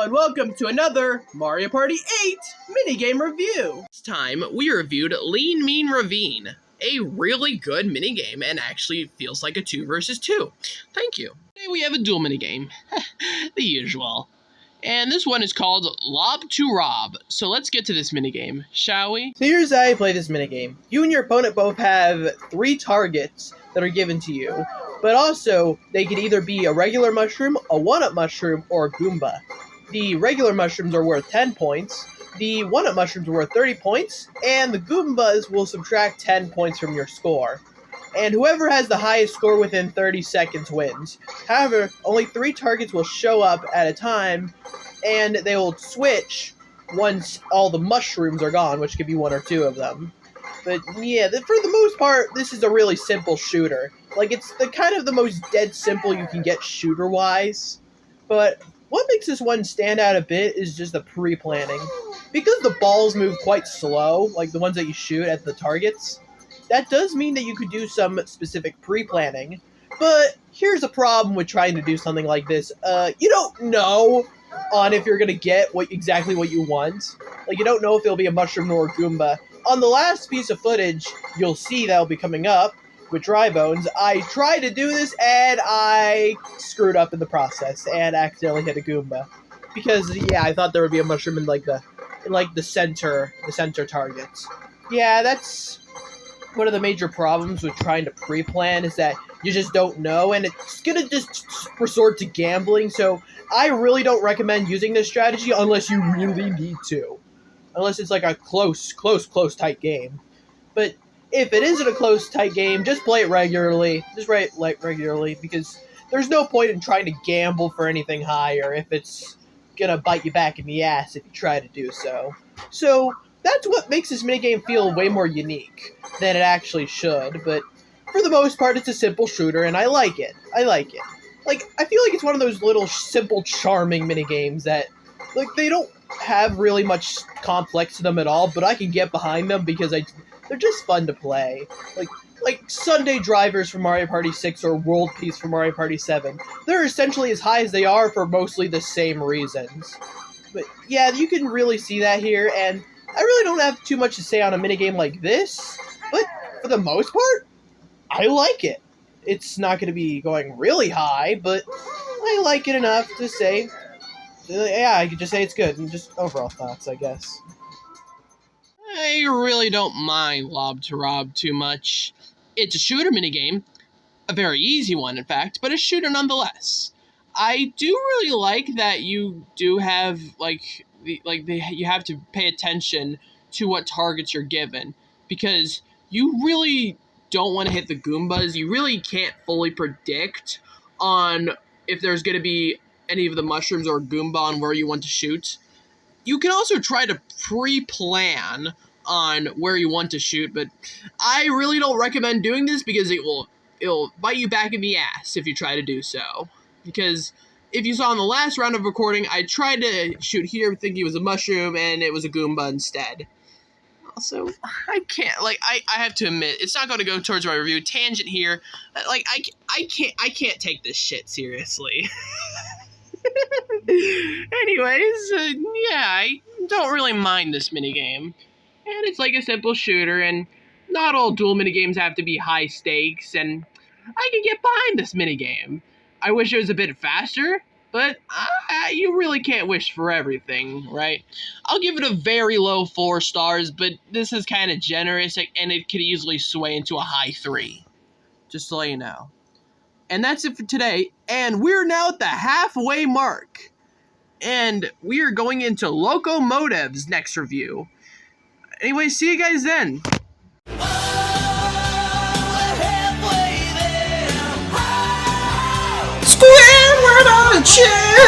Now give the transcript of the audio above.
and welcome to another Mario Party 8 minigame review. This time, we reviewed Lean Mean Ravine, a really good minigame and actually feels like a 2 versus 2. Thank you. Today we have a dual minigame, the usual. And this one is called Lob to Rob. So let's get to this minigame, shall we? So here's how you play this minigame. You and your opponent both have 3 targets that are given to you, but also they could either be a regular mushroom, a 1-up mushroom, or a Goomba. The regular mushrooms are worth 10 points, the 1-up mushrooms are worth 30 points, and the Goombas will subtract 10 points from your score. And whoever has the highest score within 30 seconds wins. However, only 3 targets will show up at a time, and they will switch once all the mushrooms are gone, which could be 1 or 2 of them. But yeah, for the most part, this is a really simple shooter. Like, it's the kind of the most dead simple you can get shooter-wise. But what makes this one stand out a bit is just the pre-planning. Because the balls move quite slow, like the ones that you shoot at the targets, that does mean that you could do some specific pre-planning. But here's a problem with trying to do something like this. You don't know on if you're going to get exactly what you want. Like, you don't know if it'll be a mushroom or a Goomba. On the last piece of footage, you'll see that'll be coming up with Dry Bones. I tried to do this, and I screwed up in the process, and accidentally hit a Goomba. Because, yeah, I thought there would be a mushroom in the center targets. Yeah, that's one of the major problems with trying to pre-plan, is that you just don't know, and it's gonna just resort to gambling, so I really don't recommend using this strategy unless you really need to. Unless it's like a close, tight game. But if it isn't a close, tight game, just play it regularly. Just play it regularly, because there's no point in trying to gamble for anything higher if it's gonna bite you back in the ass if you try to do so. So that's what makes this minigame feel way more unique than it actually should, but for the most part, it's a simple shooter, and I like it. Like, I feel like it's one of those little simple, charming minigames that, like, they don't have really much complex to them at all, but I can get behind them because they're just fun to play. Like Sunday Drivers for Mario Party 6 or World Peace for Mario Party 7. They're essentially as high as they are for mostly the same reasons. But yeah, you can really see that here, and I really don't have too much to say on a minigame like this, but for the most part, I like it. It's not going to be going really high, but I like it enough to say, yeah, I could just say it's good, and just overall thoughts, I guess. I really don't mind Lob to Rob too much. It's a shooter minigame, a very easy one, in fact, but a shooter nonetheless. I do really like that you do have, you have to pay attention to what targets you're given, because you really don't want to hit the Goombas. You really can't fully predict on if there's going to be any of the mushrooms or Goomba on where you want to shoot. You can also try to pre-plan on where you want to shoot, but I really don't recommend doing this because it'll bite you back in the ass if you try to do so. Because if you saw in the last round of recording, I tried to shoot here thinking it was a mushroom, and it was a Goomba instead. Also, I can't, I have to admit, it's not going to go towards my review. Tangent here. I can't take this shit seriously. Anyways, yeah, I don't really mind this minigame. And it's like a simple shooter, and not all dual minigames have to be high stakes, and I can get behind this minigame. I wish it was a bit faster, but you really can't wish for everything, right? I'll give it a very low 4 stars, but this is kind of generous, and it could easily sway into a high 3. Just to let you know. And that's it for today, and we're now at the halfway mark. And we are going into Locomotive's next review. Anyway, see you guys then. Square word on a chair.